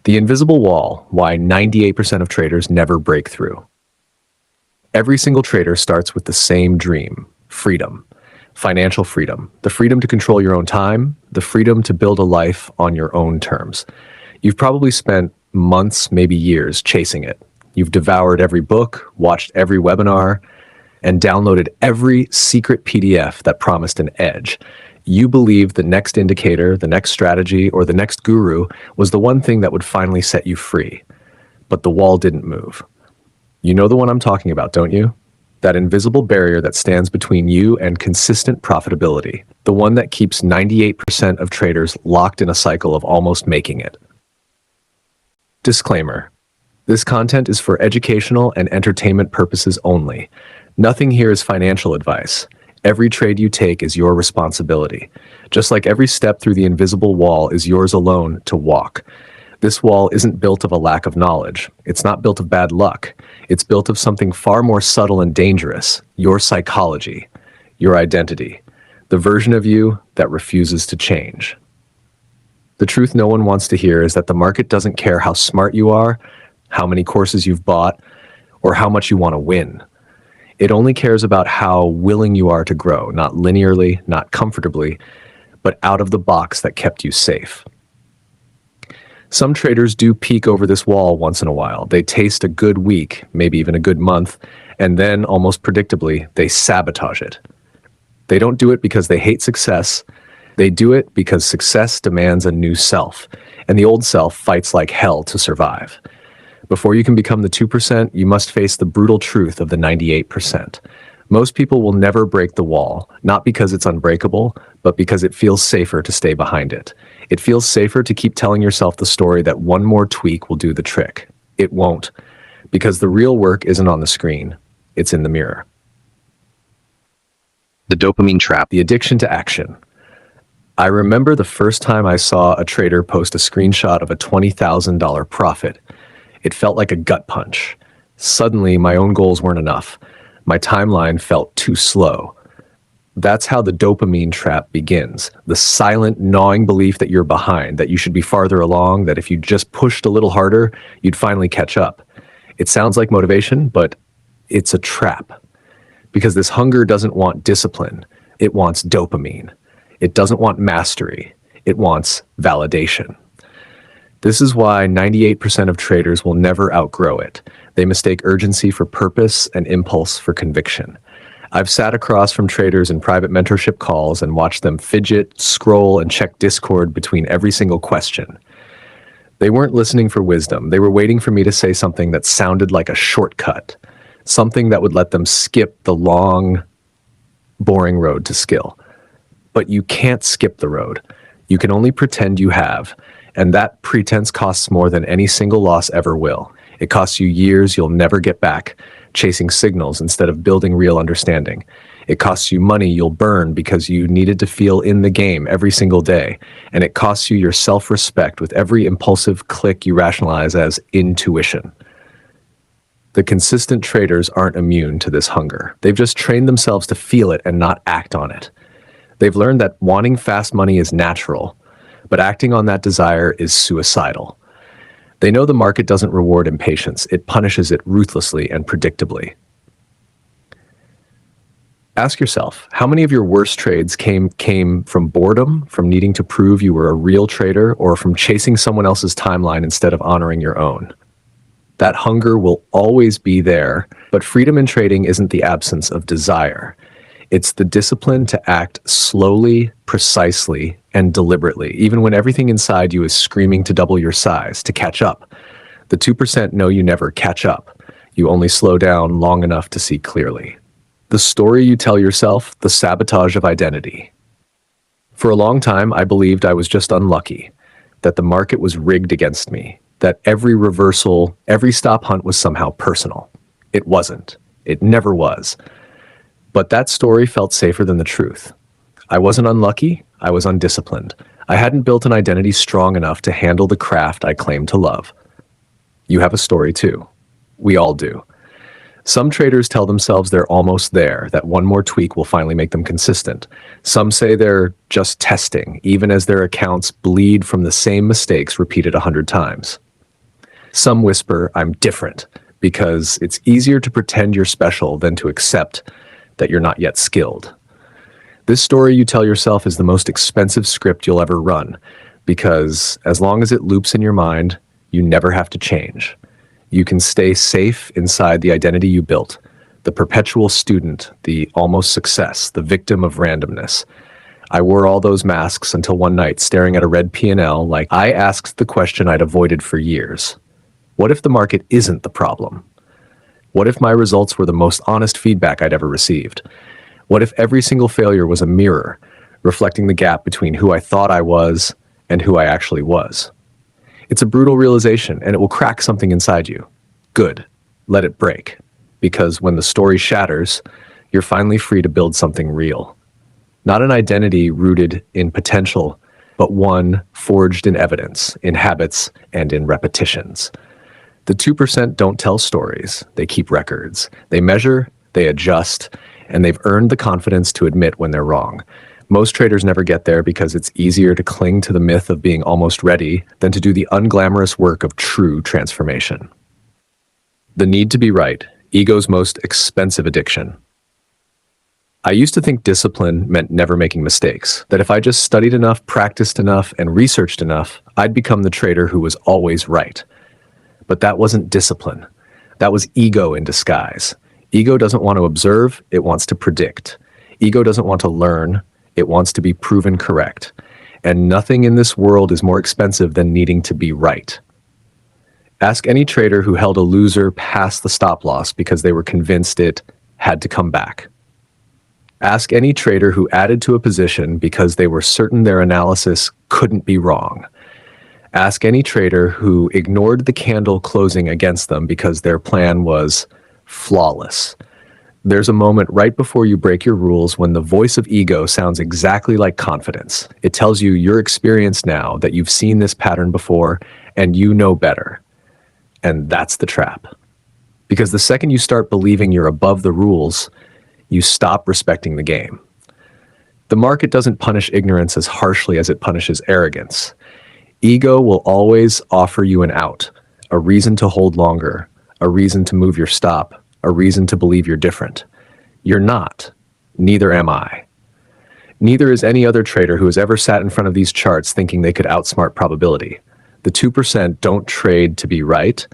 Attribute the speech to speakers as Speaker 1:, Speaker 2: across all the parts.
Speaker 1: The invisible wall, why 98% of traders never break through. Every single trader starts with the same dream: freedom. Financial freedom, the freedom to control your own time, the freedom to build a life on your own terms. You've probably spent months, maybe years, chasing it. You've devoured every book, watched every webinar, and downloaded every secret PDF that promised an edge. You believed the next indicator, the next strategy, or the next guru was the one thing that would finally set you free. But the wall didn't move. You know the one I'm talking about, don't you? That invisible barrier that stands between you and consistent profitability. The one that keeps 98% of traders locked in a cycle of almost making it. Disclaimer: this content is for educational and entertainment purposes only. Nothing here is financial advice. Every trade you take is your responsibility. Just like every step through the invisible wall is yours alone to walk. This wall isn't built of a lack of knowledge. It's not built of bad luck. It's built of something far more subtle and dangerous: your psychology, your identity, the version of you that refuses to change. The truth no one wants to hear is that the market doesn't care how smart you are, how many courses you've bought, or how much you want to win. It only cares about how willing you are to grow, not linearly, not comfortably, but out of the box that kept you safe. Some traders do peek over this wall once in a while. They taste a good week, maybe even a good month, and then, almost predictably, they sabotage it. They don't do it because they hate success. They do it because success demands a new self, and the old self fights like hell to survive. Before you can become the 2%, you must face the brutal truth of the 98%. Most people will never break the wall, not because it's unbreakable, but because it feels safer to stay behind it. It feels safer to keep telling yourself the story that one more tweak will do the trick. It won't, because the real work isn't on the screen, it's in the mirror.
Speaker 2: The dopamine trap.
Speaker 1: The addiction to action. I remember the first time I saw a trader post a screenshot of a $20,000 profit. It felt like a gut punch. Suddenly, my own goals weren't enough. My timeline felt too slow. That's how the dopamine trap begins. The silent, gnawing belief that you're behind, that you should be farther along, that if you just pushed a little harder, you'd finally catch up. It sounds like motivation, but it's a trap. Because this hunger doesn't want discipline. It wants dopamine. It doesn't want mastery. It wants validation. This is why 98% of traders will never outgrow it. They mistake urgency for purpose and impulse for conviction. I've sat across from traders in private mentorship calls and watched them fidget, scroll, and check Discord between every single question. They weren't listening for wisdom. They were waiting for me to say something that sounded like a shortcut, something that would let them skip the long, boring road to skill. But you can't skip the road. You can only pretend you have, and that pretense costs more than any single loss ever will. It costs you years you'll never get back, chasing signals instead of building real understanding. It costs you money you'll burn because you needed to feel in the game every single day, and it costs you your self-respect with every impulsive click you rationalize as intuition. The consistent traders aren't immune to this hunger. They've just trained themselves to feel it and not act on it. They've learned that wanting fast money is natural, but acting on that desire is suicidal. They know the market doesn't reward impatience. It punishes it ruthlessly and predictably. Ask yourself, how many of your worst trades came from boredom, from needing to prove you were a real trader, or from chasing someone else's timeline instead of honoring your own? That hunger will always be there, but freedom in trading isn't the absence of desire. It's the discipline to act slowly, precisely, and deliberately, even when everything inside you is screaming to double your size, to catch up. The 2% know you never catch up. You only slow down long enough to see clearly. The story you tell yourself, the sabotage of identity. For a long time, I believed I was just unlucky, that the market was rigged against me, that every reversal, every stop hunt was somehow personal. It wasn't. It never was. But that story felt safer than the truth. I wasn't unlucky, I was undisciplined. I hadn't built an identity strong enough to handle the craft I claimed to love. You have a story too. We all do. Some traders tell themselves they're almost there, that one more tweak will finally make them consistent. Some say they're just testing, even as their accounts bleed from the same mistakes repeated 100 times. Some whisper, I'm different, because it's easier to pretend you're special than to accept that you're not yet skilled. This story you tell yourself is the most expensive script you'll ever run, because as long as it loops in your mind, you never have to change. You can stay safe inside the identity you built, the perpetual student, the almost success, the victim of randomness. I wore all those masks until one night, staring at a red P&L, like I asked the question I'd avoided for years. What if the market isn't the problem? What if my results were the most honest feedback I'd ever received? What if every single failure was a mirror, reflecting the gap between who I thought I was and who I actually was? It's a brutal realization, and it will crack something inside you. Good. Let it break. Because when the story shatters, you're finally free to build something real. Not an identity rooted in potential, but one forged in evidence, in habits, and in repetitions. The 2% don't tell stories. They keep records. They measure, they adjust, and they've earned the confidence to admit when they're wrong. Most traders never get there because it's easier to cling to the myth of being almost ready than to do the unglamorous work of true transformation. The need to be right, ego's most expensive addiction. I used to think discipline meant never making mistakes, that if I just studied enough, practiced enough, and researched enough, I'd become the trader who was always right. But that wasn't discipline. That was ego in disguise. Ego doesn't want to observe, it wants to predict. Ego doesn't want to learn, it wants to be proven correct. And nothing in this world is more expensive than needing to be right. Ask any trader who held a loser past the stop loss because they were convinced it had to come back. Ask any trader who added to a position because they were certain their analysis couldn't be wrong. Ask any trader who ignored the candle closing against them because their plan was flawless. There's a moment right before you break your rules when the voice of ego sounds exactly like confidence. It tells you you're experienced now, that you've seen this pattern before, and you know better. And that's the trap. Because the second you start believing you're above the rules, you stop respecting the game. The market doesn't punish ignorance as harshly as it punishes arrogance. Ego will always offer you an out, a reason to hold longer, a reason to move your stop, a reason to believe you're different. You're not. Neither am I. Neither is any other trader who has ever sat in front of these charts thinking they could outsmart probability. The 2% don't trade to be right,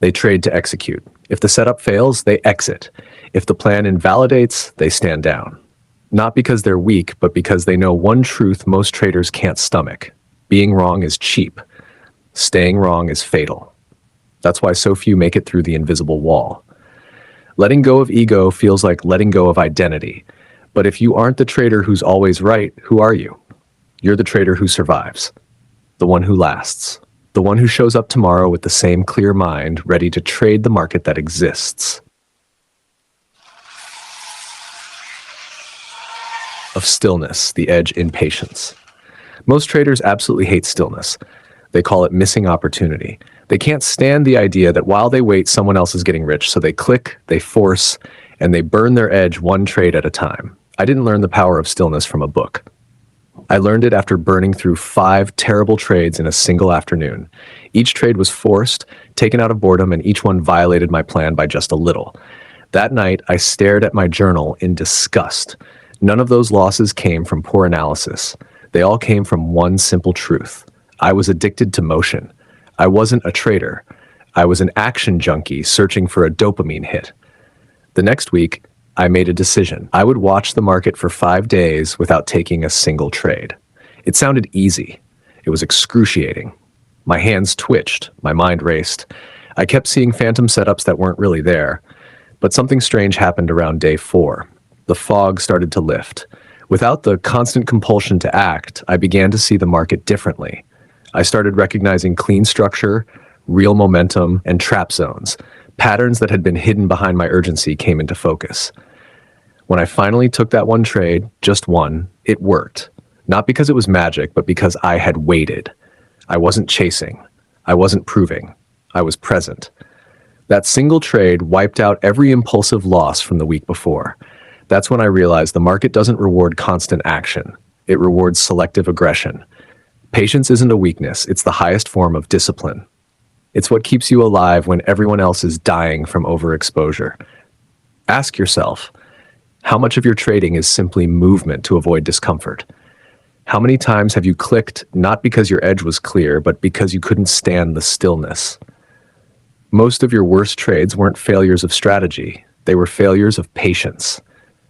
Speaker 1: they trade to execute. If the setup fails, they exit. If the plan invalidates, they stand down. Not because they're weak, but because they know one truth most traders can't stomach. Being wrong is cheap. Staying wrong is fatal. That's why so few make it through the invisible wall. Letting go of ego feels like letting go of identity. But if you aren't the trader who's always right, who are you? You're the trader who survives. The one who lasts. The one who shows up tomorrow with the same clear mind, ready to trade the market that exists. Of stillness, the edge in patience. Most traders absolutely hate stillness. They call it missing opportunity. They can't stand the idea that while they wait, someone else is getting rich. So they click, they force, and they burn their edge one trade at a time. I didn't learn the power of stillness from a book. I learned it after burning through 5 terrible trades in a single afternoon. Each trade was forced, taken out of boredom, and each one violated my plan by just a little. That night, I stared at my journal in disgust. None of those losses came from poor analysis. They all came from one simple truth. I was addicted to motion. I wasn't a trader. I was an action junkie searching for a dopamine hit. The next week, I made a decision. I would watch the market for 5 days without taking a single trade. It sounded easy. It was excruciating. My hands twitched. My mind raced. I kept seeing phantom setups that weren't really there. But something strange happened around day 4. The fog started to lift. Without the constant compulsion to act, I began to see the market differently. I started recognizing clean structure, real momentum, and trap zones. Patterns that had been hidden behind my urgency came into focus. When I finally took that one trade, just one, it worked. Not because it was magic, but because I had waited. I wasn't chasing. I wasn't proving. I was present. That single trade wiped out every impulsive loss from the week before. That's when I realized the market doesn't reward constant action. It rewards selective aggression. Patience isn't a weakness, it's the highest form of discipline. It's what keeps you alive when everyone else is dying from overexposure. Ask yourself, how much of your trading is simply movement to avoid discomfort? How many times have you clicked not because your edge was clear, but because you couldn't stand the stillness? Most of your worst trades weren't failures of strategy. They were failures of patience.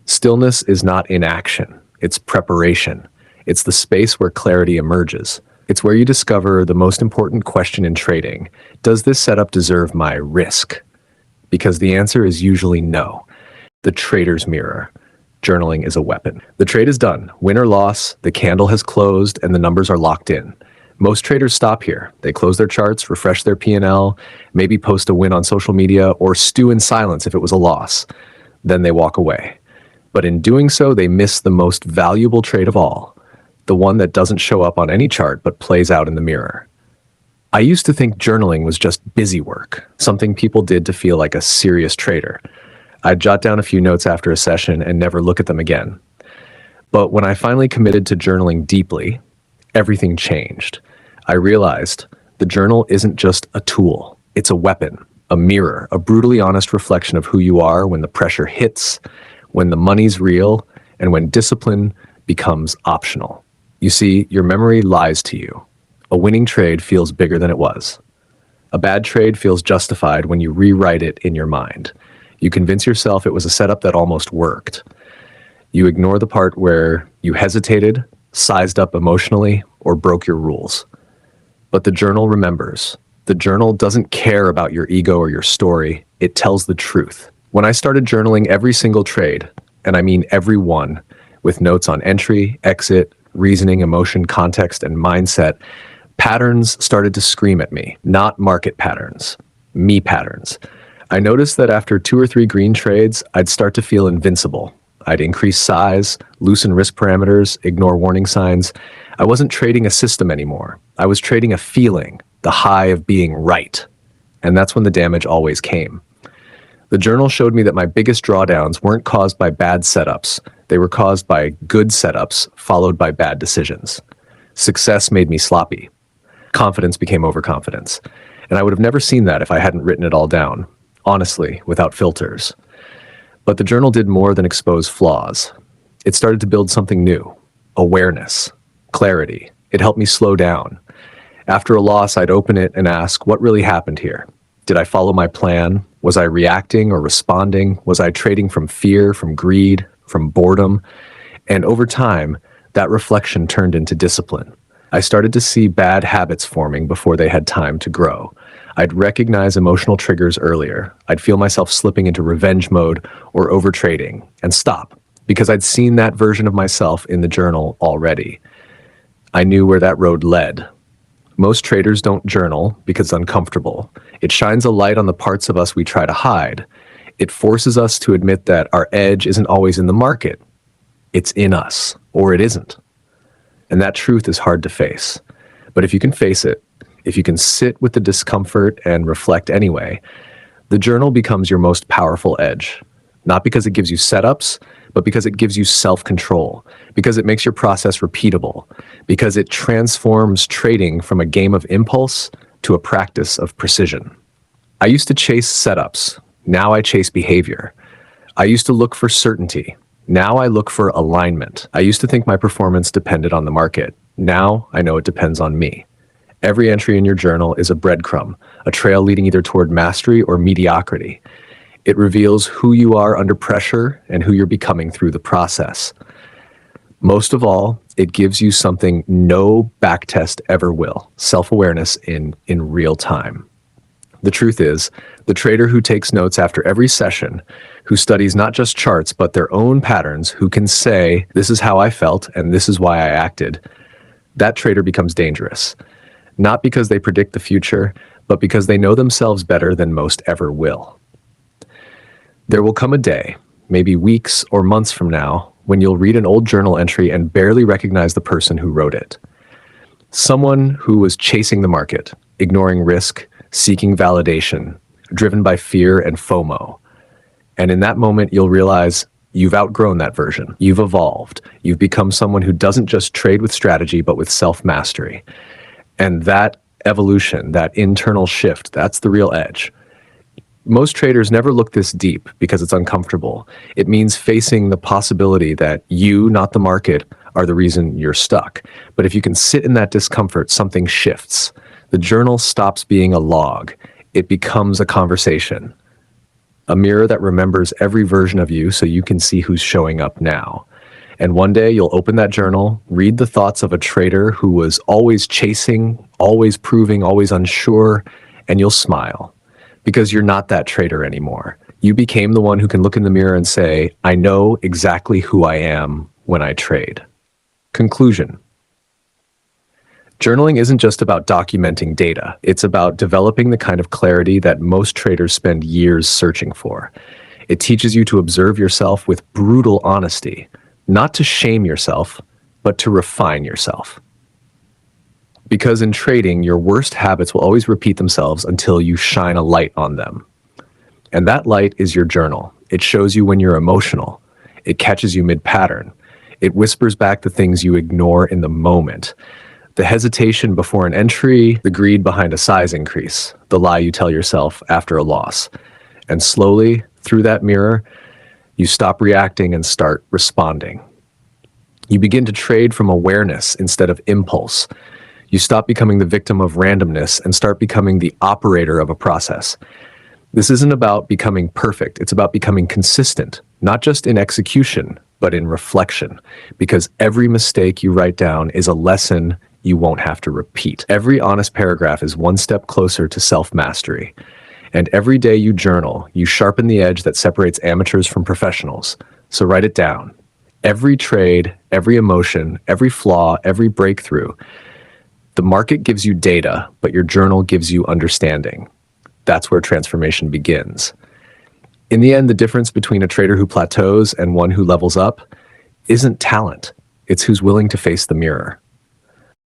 Speaker 1: Stillness is not inaction. It's preparation. It's the space where clarity emerges. It's where you discover the most important question in trading. Does this setup deserve my risk? Because the answer is usually no. The trader's mirror. Journaling is a weapon. The trade is done. Win or loss, the candle has closed and the numbers are locked in. Most traders stop here. They close their charts, refresh their P&L, maybe post a win on social media, or stew in silence if it was a loss. Then they walk away. But in doing so, they miss the most valuable trade of all, the one that doesn't show up on any chart but plays out in the mirror. I used to think journaling was just busy work, something people did to feel like a serious trader. I'd jot down a few notes after a session and never look at them again. But when I finally committed to journaling deeply, everything changed. I realized the journal isn't just a tool, it's a weapon, a mirror, a brutally honest reflection of who you are when the pressure hits, when the money's real, and when discipline becomes optional. You see, your memory lies to you. A winning trade feels bigger than it was. A bad trade feels justified when you rewrite it in your mind. You convince yourself it was a setup that almost worked. You ignore the part where you hesitated, sized up emotionally, or broke your rules. But the journal remembers. The journal doesn't care about your ego or your story. It tells the truth. When I started journaling every single trade, and I mean every one, with notes on entry, exit, reasoning, emotion, context, and mindset, patterns started to scream at me. Not market patterns, me patterns. I noticed that after 2 or 3 green trades, I'd start to feel invincible. I'd increase size, loosen risk parameters, ignore warning signs. I wasn't trading a system anymore. I was trading a feeling, the high of being right. And that's when the damage always came. The journal showed me that my biggest drawdowns weren't caused by bad setups. They were caused by good setups followed by bad decisions. Success made me sloppy. Confidence became overconfidence. And I would have never seen that if I hadn't written it all down, honestly, without filters. But the journal did more than expose flaws. It started to build something new, awareness, clarity. It helped me slow down. After a loss, I'd open it and ask, what really happened here? Did I follow my plan? Was I reacting or responding? Was I trading from fear, from greed, from boredom? And over time, that reflection turned into discipline. I started to see bad habits forming before they had time to grow. I'd recognize emotional triggers earlier. I'd feel myself slipping into revenge mode or overtrading and stop because I'd seen that version of myself in the journal already. I knew where that road led. Most traders don't journal because it's uncomfortable. It shines a light on the parts of us we try to hide. It forces us to admit that our edge isn't always in the market. It's in us, or it isn't. And that truth is hard to face. But if you can face it, if you can sit with the discomfort and reflect anyway, the journal becomes your most powerful edge. Not because it gives you setups, but because it gives you self-control, because it makes your process repeatable, because it transforms trading from a game of impulse to a practice of precision. I used to chase setups. Now I chase behavior. I used to look for certainty. Now I look for alignment. I used to think my performance depended on the market. Now I know it depends on me. Every entry in your journal is a breadcrumb, a trail leading either toward mastery or mediocrity. It reveals who you are under pressure and who you're becoming through the process. Most of all, it gives you something no backtest ever will, self-awareness in real time. The truth is, the trader who takes notes after every session, who studies not just charts but their own patterns, who can say, this is how I felt and this is why I acted, that trader becomes dangerous. Not because they predict the future, but because they know themselves better than most ever will. There will come a day, maybe weeks or months from now, when you'll read an old journal entry and barely recognize the person who wrote it. Someone who was chasing the market, ignoring risk, seeking validation, driven by fear and FOMO. And in that moment, you'll realize you've outgrown that version. You've evolved. You've become someone who doesn't just trade with strategy, but with self-mastery. And that evolution, that internal shift, that's the real edge. Most traders never look this deep because it's uncomfortable. It means facing the possibility that you, not the market, are the reason you're stuck. But if you can sit in that discomfort, something shifts. The journal stops being a log. It becomes a conversation, a mirror that remembers every version of you so you can see who's showing up now. And one day you'll open that journal, read the thoughts of a trader who was always chasing, always proving, always unsure, and you'll smile. Because you're not that trader anymore. You became the one who can look in the mirror and say, I know exactly who I am when I trade. Conclusion. Journaling isn't just about documenting data. It's about developing the kind of clarity that most traders spend years searching for. It teaches you to observe yourself with brutal honesty, not to shame yourself, but to refine yourself. Because in trading, your worst habits will always repeat themselves until you shine a light on them. And that light is your journal. It shows you when you're emotional. It catches you mid-pattern. It whispers back the things you ignore in the moment. The hesitation before an entry, the greed behind a size increase, the lie you tell yourself after a loss. And slowly, through that mirror, you stop reacting and start responding. You begin to trade from awareness instead of impulse. You stop becoming the victim of randomness and start becoming the operator of a process. This isn't about becoming perfect. It's about becoming consistent, not just in execution, but in reflection. Because every mistake you write down is a lesson you won't have to repeat. Every honest paragraph is one step closer to self-mastery. And every day you journal, you sharpen the edge that separates amateurs from professionals. So write it down. Every trade, every emotion, every flaw, every breakthrough. The market gives you data, but your journal gives you understanding. That's where transformation begins. In the end, the difference between a trader who plateaus and one who levels up isn't talent. It's who's willing to face the mirror.